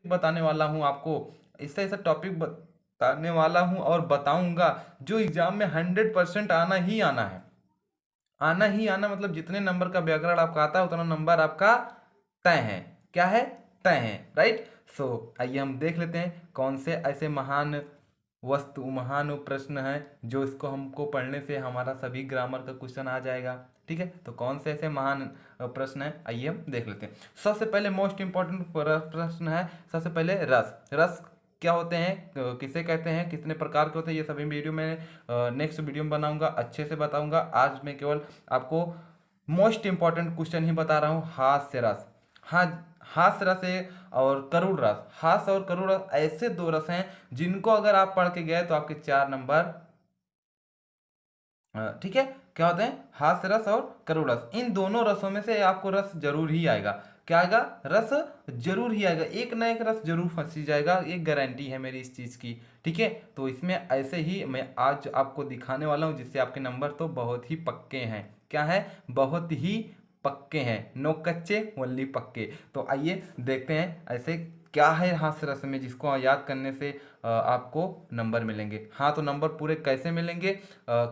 बताने वाला हूँ आपको, ऐसा ऐसा टॉपिक बताने वाला हूँ और बताऊंगा जो एग्जाम में 100% आना ही आना है। आना ही आना मतलब जितने नंबर का व्याकरण आपका आता है उतना नंबर आपका तय है। क्या है? तय है, राइट। सो आइए हम देख लेते हैं कौन से ऐसे महान वस्तु महान प्रश्न है जो इसको हमको पढ़ने से हमारा सभी ग्रामर का क्वेश्चन आ जाएगा। ठीक है, तो कौन से ऐसे महान प्रश्न है, आइए हम देख लेते हैं। सबसे पहले मोस्ट इंपॉर्टेंट प्रश्न है, सबसे पहले रस। रस क्या होते हैं, किसे कहते हैं, कितने प्रकार के होते हैं, ये सभी वीडियो में नेक्स्ट वीडियो में बनाऊंगा, अच्छे से बताऊंगा। आज मैं केवल आपको मोस्ट इंपॉर्टेंट क्वेश्चन ही बता रहा हूँ। हास्य रस, हाँ, हास्य रस है और करुण रस। हास्य और करुण रस ऐसे दो रस हैं जिनको अगर आप पढ़ के गए तो आपके 4 नंबर, ठीक है। क्या होते हैं? हास्य रस और करुण रस। इन दोनों रसों में से आपको रस जरूर ही आएगा। क्या आएगा? रस जरूर ही आएगा, एक ना एक रस जरूर फंसी जाएगा, एक गारंटी है मेरी इस चीज की। ठीक है, तो इसमें ऐसे ही मैं आज आपको दिखाने वाला हूं जिससे आपके नंबर तो बहुत ही पक्के हैं। क्या है? बहुत ही पक्के हैं, नो कच्चे ओनली पक्के। तो आइए देखते हैं ऐसे क्या है हास्य रस में जिसको याद करने से आपको नंबर मिलेंगे। हाँ, तो नंबर पूरे कैसे मिलेंगे,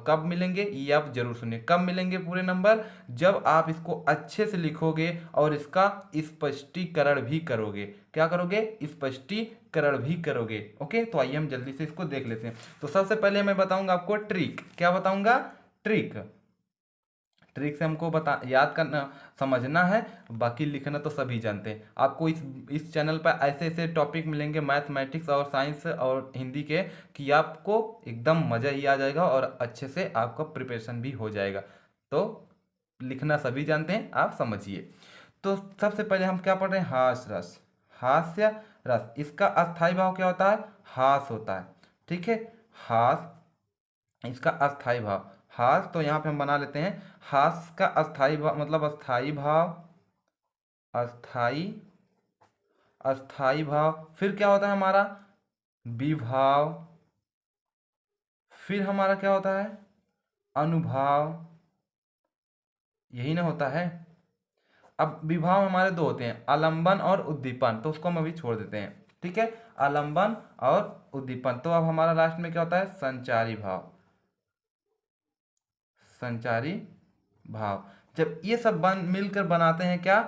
कब मिलेंगे, ये आप जरूर सुनिए। कब मिलेंगे पूरे नंबर? जब आप इसको अच्छे से लिखोगे और इसका स्पष्टीकरण भी करोगे। क्या करोगे? स्पष्टीकरण भी करोगे। ओके, तो आइए हम जल्दी से इसको देख लेते हैं। तो सबसे पहले मैं बताऊंगा आपको ट्रिक। क्या बताऊंगा? ट्रिक। ट्रिक से हमको बता याद करना समझना है, बाकी लिखना तो सभी जानते हैं। आपको इस चैनल पर ऐसे ऐसे टॉपिक मिलेंगे मैथमेटिक्स और साइंस और हिंदी के कि आपको एकदम मज़ा ही आ जाएगा और अच्छे से आपका प्रिपरेशन भी हो जाएगा। तो लिखना सभी जानते हैं, आप समझिए। तो सबसे पहले हम क्या पढ़ रहे हैं? हास्य रस। हास्य रस, इसका अस्थाई भाव क्या होता है? हास होता है। ठीक है, हास, इसका अस्थाई भाव हास। तो यहाँ पे हम बना लेते हैं हास का अस्थाई भाव मतलब अस्थाई भाव, अस्थाई, अस्थाई भाव। फिर क्या होता है हमारा? विभाव। फिर हमारा क्या होता है? अनुभाव। यही ना होता है। अब विभाव हमारे दो होते हैं, आलंबन और उद्दीपन, तो उसको हम अभी छोड़ देते हैं। ठीक है, आलंबन और उद्दीपन। तो अब हमारा लास्ट में क्या होता है? संचारी भाव। संचारी भाव। जब ये सब मिलकर बनाते हैं क्या?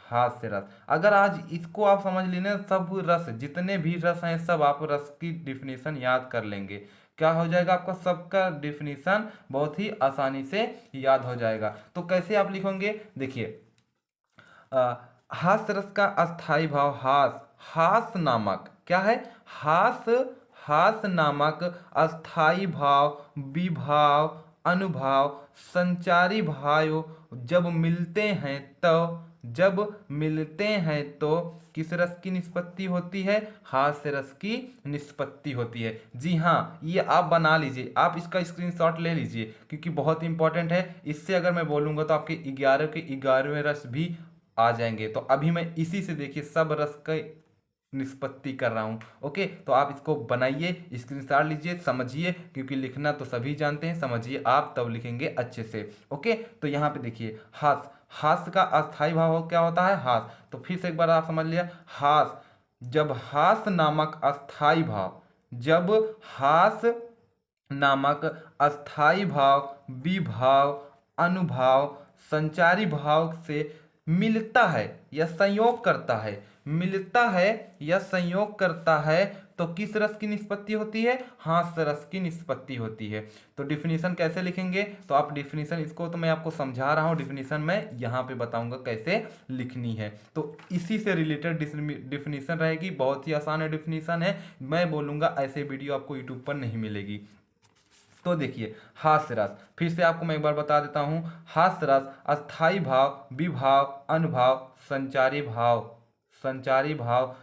हास्य रस। अगर आज इसको आप समझ लेना, सब रस जितने भी रस हैं सब आप रस की डिफिनीशन याद कर लेंगे। क्या हो जाएगा? आपका सबका डिफिनीशन बहुत ही आसानी से याद हो जाएगा। तो कैसे आप लिखोगे? देखिए, हास रस का अस्थाई भाव हास, हास नामक क्या है? हास, हास नामक अस्थाई भाव, विभाव, अनुभाव, संचारी भाव जब मिलते हैं तो, जब मिलते हैं तो किस रस की निष्पत्ति होती है? हास्य रस की निष्पत्ति होती है। जी हाँ, ये आप बना लीजिए, आप इसका स्क्रीनशॉट ले लीजिए क्योंकि बहुत इंपॉर्टेंट है। इससे अगर मैं बोलूंगा तो आपके 11 के 11वें रस भी आ जाएंगे। तो अभी मैं इसी से देखिए सब रस का निष्पत्ति कर रहा हूँ। ओके, तो आप इसको बनाइए, स्क्रीनशॉट लीजिए, समझिए, क्योंकि लिखना तो सभी जानते हैं, समझिए आप तब लिखेंगे अच्छे से। ओके, तो यहाँ पे देखिए हास, हास का अस्थाई भाव क्या होता है? हास। तो फिर से एक बार आप समझ लिया, हास, जब हास नामक अस्थाई भाव, जब हास नामक अस्थाई भाव, विभाव, अनुभाव, संचारी भाव से मिलता है या संयोग करता है, मिलता है या संयोग करता है तो किस रस की निष्पत्ति होती है? हास्य रस की निष्पत्ति होती है। तो डिफिनीशन कैसे लिखेंगे? तो आप डिफिनीशन, इसको तो मैं आपको समझा रहा हूँ, डिफिनीशन मैं यहाँ पे बताऊंगा कैसे लिखनी है। तो इसी से रिलेटेड डिफिनीशन रहेगी, बहुत ही आसान है डिफिनीशन है, मैं बोलूँगा ऐसे वीडियो आपको यूट्यूब पर नहीं मिलेगी। तो देखिए हास्य रस, फिर से आपको मैं एक बार बता देता हूं। हास्य रस अस्थाई भाव, विभाव, अनुभाव, संचारी भाव, संचारी भाव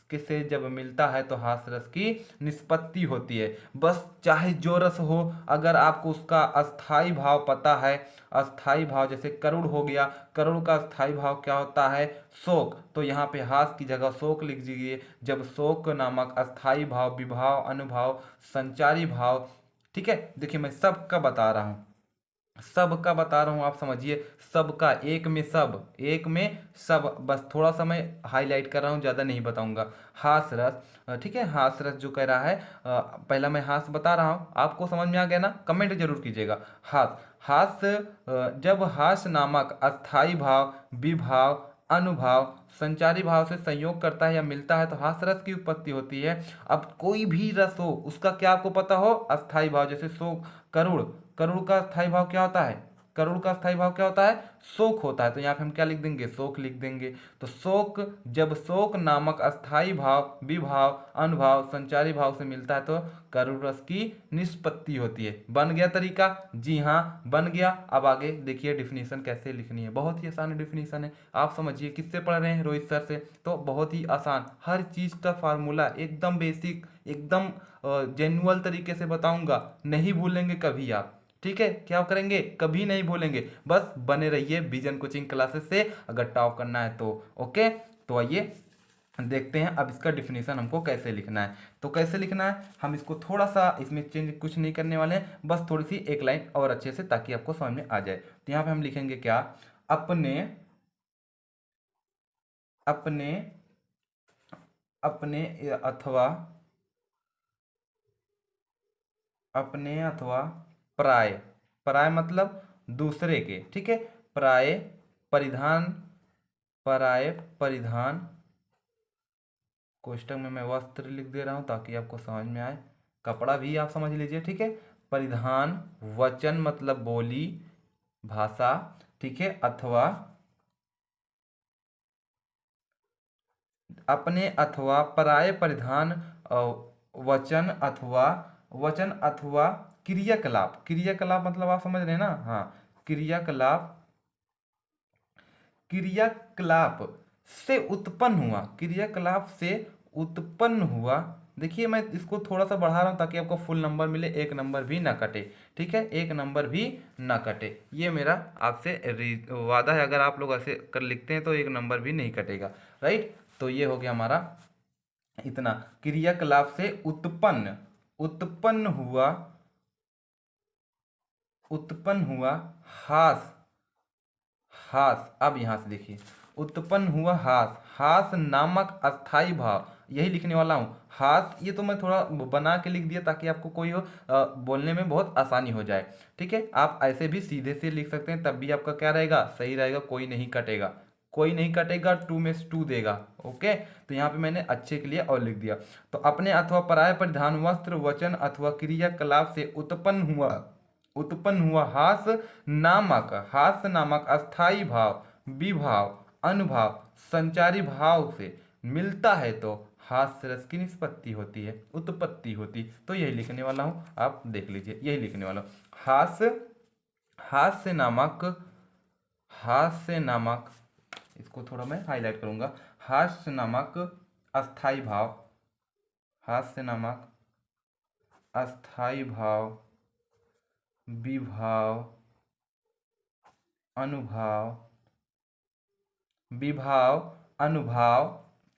के से जब मिलता है तो हास्य रस की निष्पत्ति होती है। बस चाहे जो रस हो, अगर आपको उसका अस्थाई भाव पता है, अस्थाई भाव जैसे करुण हो गया, करुण का अस्थाई भाव क्या होता है? शोक। तो यहाँ पे हास की जगह शोक लिख दीजिए। जब शोक नामक अस्थाई भाव, विभाव, अनुभाव, संचारी भाव, ठीक है, देखिए मैं सबका बता रहा हूँ। सबका बता रहा हूँ, आप समझिए, सबका, एक में सब, एक में सब, बस थोड़ा सा मैं हाईलाइट कर रहा हूँ, ज़्यादा नहीं बताऊंगा। हास रस, ठीक है, हास रस जो कह रहा है, पहला मैं हास बता रहा हूँ, आपको समझ में आ गया ना, कमेंट जरूर कीजिएगा। हास, हास, जब हास नामक अस्थाई भाव, विभाव, अनुभाव, संचारी भाव से संयोग करता है या मिलता है तो हास रस की उत्पत्ति होती है। अब कोई भी रस हो, उसका क्या आपको पता हो, अस्थाई भाव, जैसे सो, करुण, करुण का स्थायी भाव क्या होता है, करुण का स्थायी भाव क्या होता है, शोक होता है, तो यहाँ पे हम क्या लिख देंगे, शोक लिख देंगे। तो शोक, जब शोक नामक अस्थाई भाव, विभाव, अनुभाव, संचारी भाव से मिलता है तो करुण रस की निष्पत्ति होती है। बन गया तरीका, जी हाँ बन गया। अब आगे देखिए डिफिनीशन कैसे लिखनी है, बहुत ही आसान डिफिनीशन है, आप समझिए। किससे पढ़ रहे हैं, रोहित सर से, तो बहुत ही आसान, हर चीज का फार्मूला एकदम बेसिक, एकदम जेन्युअल तरीके से बताऊंगा, नहीं भूलेंगे कभी आप, ठीक है, क्या करेंगे, कभी नहीं भूलेंगे। बस बने रहिए विजन कोचिंग क्लासेस से, अगर टॉप करना है तो। ओके, तो आइए देखते हैं अब इसका डिफिनीशन हमको कैसे लिखना है। तो कैसे लिखना है, हम इसको थोड़ा सा, इसमें चेंज कुछ नहीं करने वाले हैं, बस थोड़ी सी एक लाइन और अच्छे से, ताकि आपको समझ में आ जाए। तो यहाँ पे हम लिखेंगे क्या, अपने, अपने, अपने अथवा, अपने अथवा पराय, पराय मतलब दूसरे के, ठीक है, पराय परिधान, पराय परिधान, कोष्टक में मैं वस्त्र लिख दे रहा हूं ताकि आपको समझ में आए, कपड़ा भी आप समझ लीजिए, ठीक है, परिधान, वचन मतलब बोली, भाषा, ठीक है, अथवा, अपने अथवा पराय परिधान, वचन अथवा, वचन अथवा क्रियाकलाप, क्रियाकलाप मतलब आप समझ रहे हैं ना, हाँ, क्रियाकलाप, क्रियाकलाप से उत्पन्न हुआ, क्रियाकलाप से उत्पन्न हुआ। देखिए मैं इसको थोड़ा सा बढ़ा रहा हूं ताकि आपको फुल नंबर मिले, एक नंबर भी ना कटे, ठीक है, एक नंबर भी ना कटे, ये मेरा आपसे वादा है। अगर आप लोग ऐसे कर लिखते हैं तो एक नंबर भी नहीं कटेगा, राइट। तो ये हो गया हमारा इतना, क्रियाकलाप से उत्पन्न, उत्पन्न हुआ, उत्पन्न हुआ हास, हास, अब यहां से देखिए, उत्पन्न हुआ हास, हास नामक अस्थाई भाव, यही लिखने वाला हूं, हास, ये तो मैं थोड़ा बना के लिख दिया ताकि आपको कोई हो, बोलने में बहुत आसानी हो जाए, ठीक है। आप ऐसे भी सीधे से लिख सकते हैं, तब भी आपका क्या रहेगा, सही रहेगा, कोई नहीं कटेगा, कोई नहीं कटेगा, 2 में से 2 देगा। ओके, तो यहाँ पे मैंने अच्छे के लिए और लिख दिया। तो अपने अथवा पराय परिधान, वस्त्र, वचन अथवा क्रियाकलाप से उत्पन्न हुआ, उत्पन्न हुआ हास नामक, हास नामक अस्थाई भाव, विभाव, अनुभाव, संचारी भाव से मिलता है तो हास्य रस की निष्पत्ति होती है, उत्पत्ति होती। तो यही लिखने वाला हूं, आप देख लीजिए, यही लिखने वाला हूं, हास्य, हास्य नामक, हास्य नामक, इसको थोड़ा मैं हाईलाइट करूंगा, हास्य नामक अस्थाई भाव, हास्य नामक अस्थाई भाव, विभाव, अनुभाव, विभाव, अनुभाव,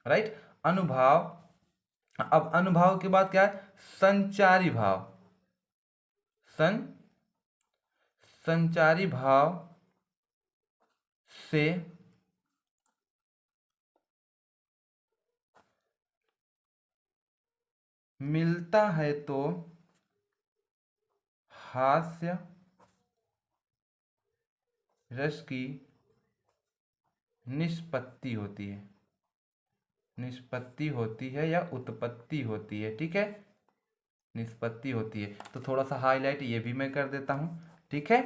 राइट, अनुभाव। अब अनुभाव के बाद क्या है, संचारी भाव, संचारी भाव से मिलता है तो हास्य रस की निष्पत्ति होती है, निष्पत्ति होती है या उत्पत्ति होती है, ठीक है, निष्पत्ति होती है। तो थोड़ा सा हाईलाइट ये भी मैं कर देता हूं, ठीक है।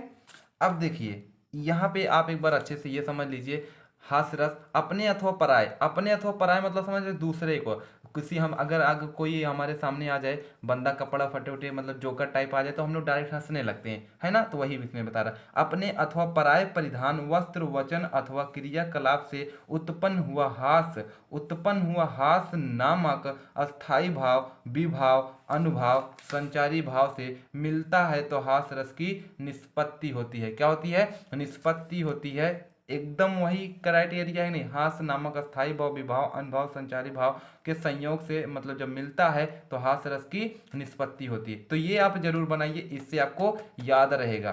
अब देखिए यहाँ पे आप एक बार अच्छे से ये समझ लीजिए, हास्य रस, अपने अथवा पराय, अपने अथवा पराय मतलब समझ रहे, दूसरे को, किसी, हम अगर कोई हमारे सामने आ जाए, बंदा कपड़ा फटे उठे मतलब जोकर टाइप आ जाए, तो हम लोग डायरेक्ट हंसने लगते हैं, है ना, तो वही इसमें बता रहा, अपने अथवा पराय परिधान, वस्त्र, वचन अथवा क्रियाकलाप से उत्पन्न हुआ हास, उत्पन्न हुआ हास नामक अस्थाई भाव, विभाव, अनुभाव, संचारी भाव से मिलता है तो हास रस की निष्पत्ति होती है। क्या होती है, निष्पत्ति होती है, एकदम वही क्राइटेरिया है, नहीं, हास नामक अस्थाई भाव, विभाव, अनुभाव, संचारी भाव के संयोग से मतलब जब मिलता है तो हास रस की निष्पत्ति होती है। तो ये आप जरूर बनाइए, इससे आपको याद रहेगा,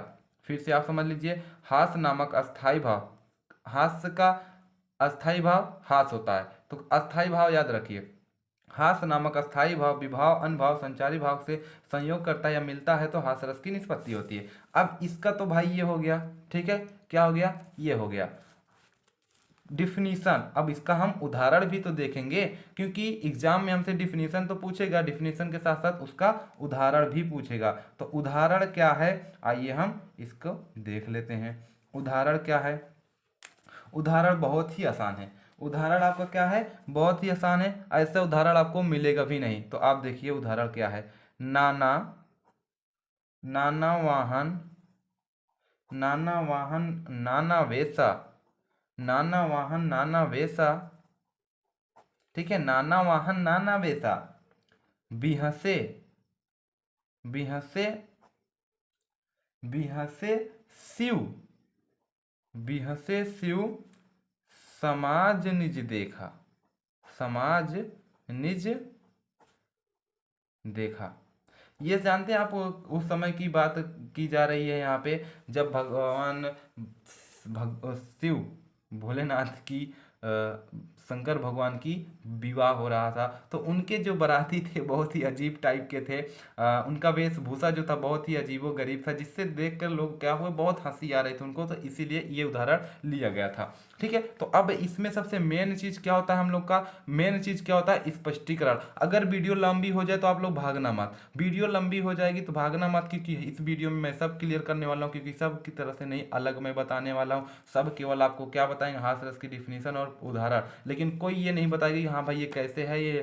फिर से आप समझ लीजिए, हास नामक अस्थाई भाव, हास्य का अस्थाई भाव हास होता है, तो अस्थाई भाव याद रखिए। हास नामक अस्थाई भाव विभाव अनुभाव संचारी भाव से संयोग करता है या मिलता है तो हास रस की निष्पत्ति होती है। अब इसका तो भाई ये हो गया, ठीक है, क्या हो गया, ये हो गया डिफिनीशन। अब इसका हम उदाहरण भी तो देखेंगे, क्योंकि एग्जाम में हमसे डिफिनीशन तो पूछेगा, डिफिनीशन के साथ साथ उसका उदाहरण भी पूछेगा। तो उदाहरण क्या है, आइए हम इसको देख लेते हैं। उदाहरण क्या है, उदाहरण बहुत ही आसान है। उदाहरण आपका क्या है, बहुत ही आसान है, ऐसा उदाहरण आपको मिलेगा भी नहीं। तो आप देखिए उदाहरण क्या है, नाना, नाना वाहन, नाना वाहन नाना वेशा, नाना वाहन नाना वेशा, ठीक है, नाना वाहन नाना वेशा, बिहसे, बिहसे, बिहसे शिव, बिहसे शिव, समाज निज देखा, समाज निज देखा। ये जानते हैं आप, उस समय की बात की जा रही है यहाँ पे, जब भगवान शिव भोलेनाथ की शंकर भगवान की विवाह हो रहा था, तो उनके जो बाराती थे बहुत ही अजीब टाइप के थे। उनका वेशभूषा जो था बहुत ही अजीबो गरीब था, जिससे देखकर लोग क्या हुए, बहुत हंसी आ रही थी उनको, तो इसीलिए ये उदाहरण लिया गया था। ठीक है, तो अब इसमें सबसे मेन चीज क्या होता है, हम लोग का मेन चीज क्या होता है, स्पष्टीकरण। अगर वीडियो लंबी हो जाए तो आप लोग भागना मत, वीडियो लंबी हो जाएगी तो भागना मत, क्योंकि इस वीडियो में मैं सब क्लियर करने वाला हूँ, क्योंकि सब की तरह से नहीं, अलग मैं बताने वाला हूँ। सब केवल आपको क्या बताएंगे, हास रस की डिफिनीशन और उदाहरण, लेकिन कोई ये नहीं बताएगा कि हाँ भाई ये कैसे है, ये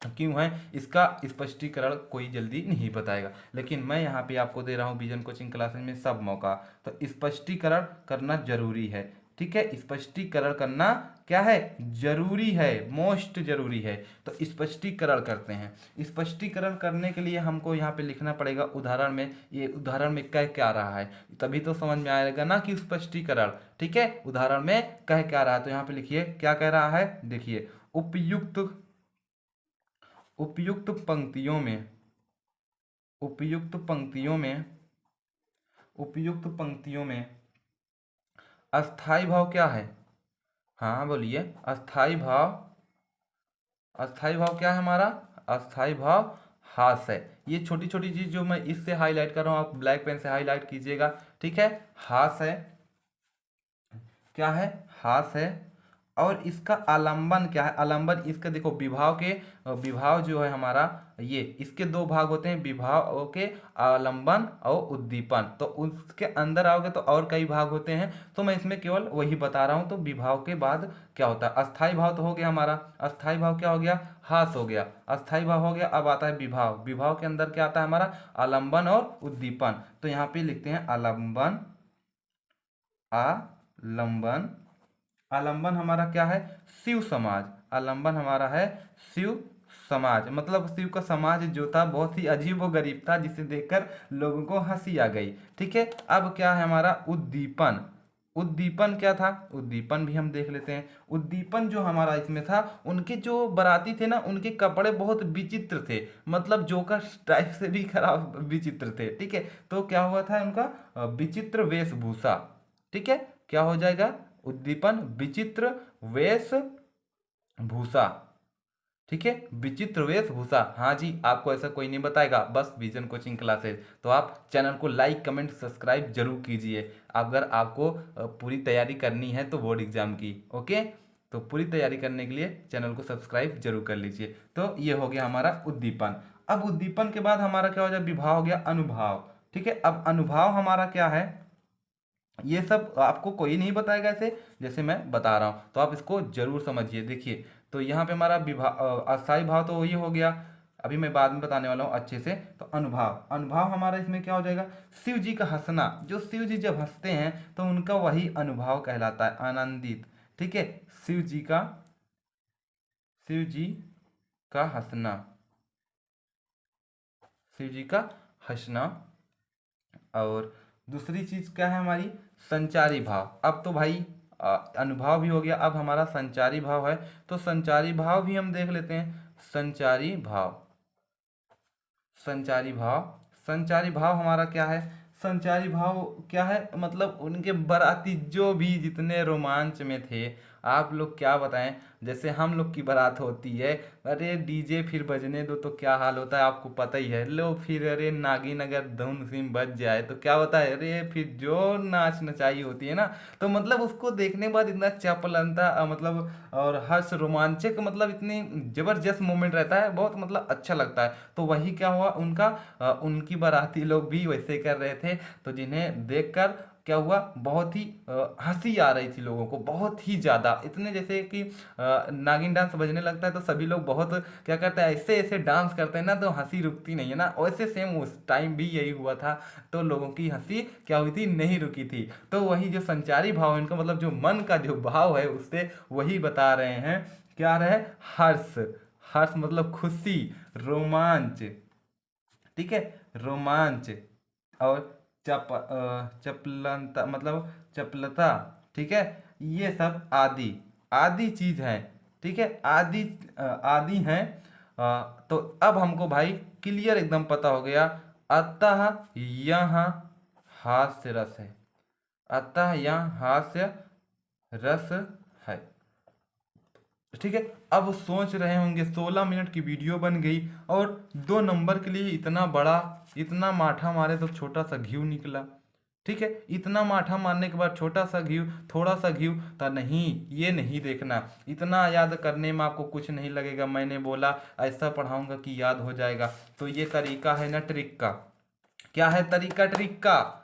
क्यों है, इसका स्पष्टीकरण कोई जल्दी नहीं बताएगा। लेकिन मैं यहाँ पे आपको दे रहा हूँ विजन कोचिंग क्लासेस में सब मौका, तो स्पष्टीकरण करना जरूरी है। ठीक है, स्पष्टीकरण करना क्या है, जरूरी है, मोस्ट जरूरी है। तो स्पष्टीकरण करते हैं। स्पष्टीकरण करने के लिए हमको यहाँ पे लिखना पड़ेगा उदाहरण में, ये उदाहरण में कह क्या रहा है, तभी तो समझ में आएगा ना कि स्पष्टीकरण। ठीक है, उदाहरण में कह क्या रहा है, तो यहाँ पे लिखिए क्या कह रहा है, देखिए, उपयुक्त, उपयुक्त पंक्तियों में, उपयुक्त पंक्तियों में, उपयुक्त पंक्तियों में अस्थाई भाव क्या है, हाँ बोलिए, अस्थाई भाव, अस्थाई भाव क्या है हमारा, अस्थाई भाव हास है। ये छोटी छोटी चीज जो मैं इससे हाईलाइट कर रहा हूँ, आप ब्लैक पेन से हाईलाइट कीजिएगा। ठीक है, हास है, क्या है, हास है। और इसका आलंबन क्या है, आलंबन इसका देखो, विभाव के, विभाव जो है हमारा, ये इसके दो भाग होते हैं, विभाव के आलंबन और उद्दीपन। तो उसके अंदर आओगे तो और कई भाग होते हैं, तो मैं इसमें केवल वही बता रहा हूँ। तो विभाव के बाद क्या होता है, अस्थाई भाव तो हो गया हमारा, अस्थाई भाव क्या हो गया, हास हो गया, अस्थाई भाव हो गया। अब आता है विभाव, विभाव के अंदर क्या आता है हमारा, आलंबन और उद्दीपन। तो यहाँ पे लिखते हैं आलंबन, आलंबन, आलंबन हमारा क्या है, शिव समाज, आलंबन हमारा है शिव समाज, मतलब शिव का समाज जो था बहुत ही अजीब व गरीब था, जिसे देखकर लोगों को हंसी आ गई। ठीक है, अब क्या है हमारा उद्दीपन, उद्दीपन क्या था, उद्दीपन भी हम देख लेते हैं। उद्दीपन जो हमारा इसमें था, उनके जो बाराती थे ना, उनके कपड़े बहुत विचित्र थे, मतलब जोकर टाइप से भी खराब विचित्र थे। ठीक है, तो क्या हुआ था उनका, विचित्र वेशभूषा। ठीक है, क्या हो जाएगा, उद्दीपन विचित्र वेशभूषा। ठीक है, विचित्र वेशभूषा, हाँ जी, आपको ऐसा कोई नहीं बताएगा, बस विजन कोचिंग क्लासेस। तो आप चैनल को लाइक कमेंट सब्सक्राइब जरूर कीजिए, अगर आपको पूरी तैयारी करनी है तो बोर्ड एग्जाम की। ओके, तो पूरी तैयारी करने के लिए चैनल को सब्सक्राइब जरूर कर लीजिए। तो ये हो गया हमारा उद्दीपन। अब उद्दीपन के बाद हमारा क्या हो जाए, विभाव हो गया, अनुभाव। ठीक है, अब अनुभाव हमारा क्या है, ये सब आपको कोई नहीं बताएगा ऐसे, जैसे मैं बता रहा हूँ, तो आप इसको जरूर समझिए। देखिए, तो यहाँ पे हमारा विभाव, अस्थाई भाव तो वही हो गया, अभी मैं बाद में बताने वाला हूँ अच्छे से। तो अनुभाव, अनुभाव हमारा इसमें क्या हो जाएगा, शिव जी का हंसना, जो शिव जी जब हंसते हैं तो उनका वही अनुभाव कहलाता है, आनंदित। ठीक है, शिव जी का, शिव जी का हंसना, शिव जी का हंसना। और दूसरी चीज क्या है हमारी, संचारी भाव। अब तो भाई अनुभव भी हो गया, अब हमारा संचारी भाव है, तो संचारी भाव भी हम देख लेते हैं। संचारी भाव, संचारी भाव, संचारी भाव हमारा क्या है, संचारी भाव क्या है, मतलब उनके बाराती जो भी जितने रोमांच में थे, आप लोग क्या बताएं। जैसे हम लोग की बारात होती है, अरे डीजे फिर बजने दो तो क्या हाल होता है आपको पता ही है। लो फिर अरे नागिन अगर धुन सिम बज जाए तो क्या होता है, अरे फिर जो नाच नचाई होती है ना, तो मतलब उसको देखने के बाद इतना चपलंता मतलब और हर्ष रोमांचक, मतलब इतनी जबरदस्त मोमेंट रहता है, बहुत मतलब अच्छा लगता है। तो वही क्या हुआ उनका, उनकी बाराती लोग भी वैसे कर रहे थे, तो जिन्हें देखकर क्या हुआ, बहुत ही हंसी आ रही थी लोगों को, बहुत ही ज़्यादा। इतने जैसे कि नागिन डांस बजने लगता है तो सभी लोग बहुत क्या करते हैं, ऐसे ऐसे डांस करते हैं ना, तो हंसी रुकती नहीं है ना, वैसे सेम उस टाइम भी यही हुआ था। तो लोगों की हंसी क्या हुई थी, नहीं रुकी थी। तो वही जो संचारी भाव है इनका, मतलब जो मन का जो भाव है उससे वही बता रहे हैं, क्या रहे, हर्ष। हर्ष मतलब खुशी, रोमांच, ठीक है, रोमांच, और चपलता मतलब चपलता, ठीक है, ये सब आदि आदि चीज है, ठीक है, आदि आदि हैं। तो अब हमको भाई क्लियर एकदम पता हो गया, अतः यहाँ हास्य रस है, अतः यहाँ हास्य रस है, ठीक है। अब सोच रहे होंगे 16 मिनट की वीडियो बन गई और 2 नंबर के लिए इतना बड़ा, इतना माठा मारे तो छोटा सा घी निकला, ठीक है। इतना माठा मारने के बाद छोटा सा घी, थोड़ा सा घी, तो नहीं, ये नहीं देखना। इतना याद करने में आपको कुछ नहीं लगेगा, मैंने बोला ऐसा पढ़ाऊंगा कि याद हो जाएगा। तो ये तरीका है ना ट्रिक का, क्या है तरीका ट्रिक का,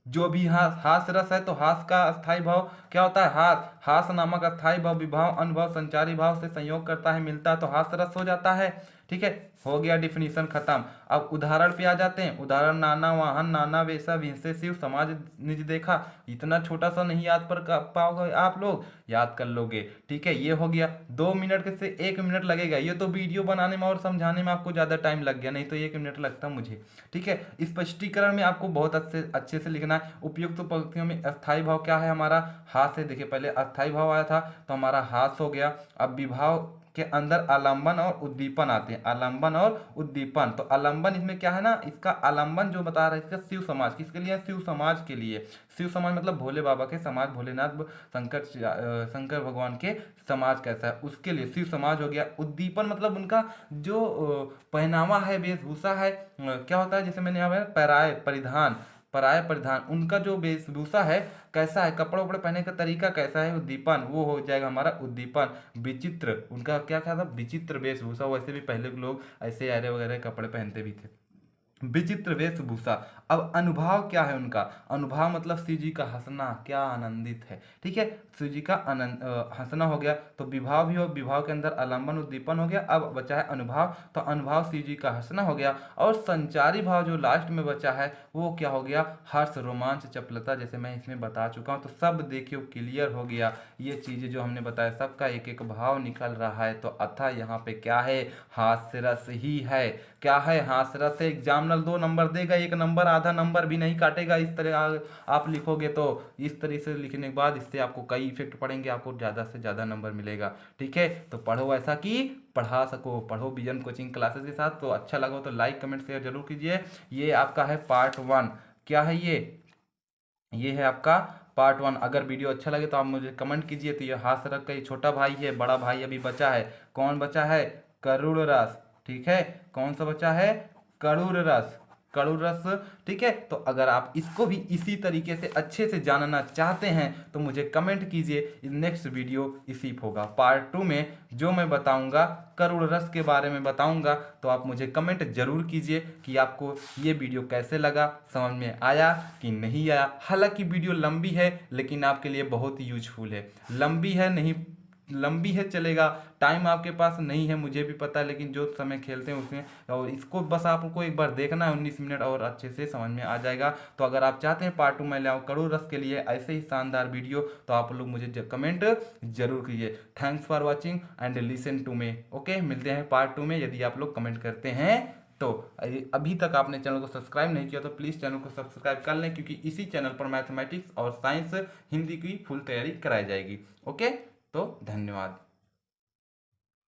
जो भी हास रस है तो हास का अस्थाई भाव क्या होता है, हास, हास नामक अस्थाई भाव विभाव अनुभव संचारी भाव से संयोग करता है, मिलता है तो हास रस हो जाता है, ठीक है। हो गया डिफिनीशन खत्म। अब उदाहरण पे आ जाते हैं। उदाहरण, नाना वाहन नाना वेशा विंसे शिव समाज निज देखा। इतना छोटा सा नहीं याद पर पाओगे आप लोग, याद कर लोगे, ठीक है। ये हो गया 2 मिनट के से 1 मिनट लगेगा। ये तो वीडियो बनाने में और समझाने में आपको ज़्यादा टाइम लग गया, नहीं तो 1 मिनट लगता मुझे, ठीक है। स्पष्टीकरण में आपको बहुत अच्छे से लिखना है। उपयुक्त पंक्तियों में अस्थाई भाव क्या है हमारा, हास है। देखिए पहले अस्थाई भाव आया था तो हमारा हास हो गया। अब विभाव के अंदर आलंबन और उद्दीपन आते हैं, आलंबन और उद्दीपन। तो आलंबन इसमें क्या है ना, इसका आलंबन जो बता रहा है इसका शिव समाज, किसके लिए, शिव समाज के लिए। शिव समाज मतलब भोले बाबा के समाज, भोलेनाथ शंकर भगवान के समाज कैसा है उसके लिए शिव समाज हो गया। उद्दीपन मतलब उनका जो पहनावा है, वेशभूषा है, क्या होता है, जैसे मैंने यहाँ पैराय परिधान, पराय परिधान, उनका जो वेशभूषा है कैसा है, कपड़े उपड़े पहनने का तरीका कैसा है, उद्दीपन, वो हो जाएगा हमारा उद्दीपन। विचित्र, उनका क्या था, विचित्र वेशभूषा, वैसे भी पहले के लोग ऐसे अरे वगैरह कपड़े पहनते भी थे, विचित्र वेशभूषा। अब अनुभाव क्या है उनका, अनुभाव मतलब शिव जी का हंसना, क्या आनंदित है, ठीक है। शिव जी का हंसना हो गया। तो विभाव भी हो, विभाव के अंदर आलंबन उद्दीपन हो गया। अब बचा है अनुभाव, तो अनुभाव शिव जी का हंसना हो गया। और संचारी भाव जो लास्ट में बचा है वो क्या हो गया, हर्ष रोमांच चपलता, जैसे मैं इसमें बता चुका हूँ। तो सब देखियो क्लियर हो गया, ये चीजें जो हमने बताया सबका एक एक भाव निकल रहा है। तो अथा यहाँ पे क्या है, हास्य रस ही है, क्या है, हास्य रस है। एग्जामिनर 2 नंबर देगा, 1 नंबर आधा नंबर भी नहीं काटेगा। इस तरह आप लिखोगे तो इस तरह से लिखने के बाद इससे आपको कई इफेक्ट पड़ेंगे, आपको ज़्यादा से ज़्यादा नंबर मिलेगा, ठीक है। तो पढ़ो ऐसा कि पढ़ा सको, पढ़ो विजन कोचिंग क्लासेस के साथ। तो अच्छा लगा तो लाइक कमेंट शेयर जरूर कीजिए। ये आपका है पार्ट 1, क्या है ये है आपका पार्ट 1। अगर वीडियो अच्छा लगे तो आप मुझे कमेंट कीजिए। तो ये हाथ रख का ये छोटा भाई है, बड़ा भाई अभी बचा है, कौन बचा है, करुण रस, ठीक है। कौन सा बचा है, करुण रस, करुण रस, ठीक है। तो अगर आप इसको भी इसी तरीके से अच्छे से जानना चाहते हैं तो मुझे कमेंट कीजिए। नेक्स्ट वीडियो इसी होगा, पार्ट 2 में जो मैं बताऊंगा करुण रस के बारे में बताऊंगा। तो आप मुझे कमेंट जरूर कीजिए कि आपको ये वीडियो कैसे लगा, समझ में आया कि नहीं आया। हालांकि वीडियो लंबी है लेकिन आपके लिए बहुत ही यूजफुल है। लंबी है नहीं, लंबी है चलेगा, टाइम आपके पास नहीं है मुझे भी पता है, लेकिन जो समय खेलते हैं उसमें, और इसको बस आपको एक बार देखना है 19 मिनट और अच्छे से समझ में आ जाएगा। तो अगर आप चाहते हैं पार्ट 2 मैं ले आऊँ करुण रस के लिए ऐसे ही शानदार वीडियो, तो आप लोग मुझे कमेंट जरूर कीजिए। Thanks for watching and listen to me, okay. मिलते हैं पार्ट 2 में यदि आप लोग कमेंट करते हैं तो। अभी तक आपने चैनल को सब्सक्राइब नहीं किया तो प्लीज़ चैनल को सब्सक्राइब कर लें, क्योंकि इसी चैनल पर मैथमेटिक्स और साइंस हिंदी की फुल तैयारी कराई जाएगी, ओके। तो धन्यवाद।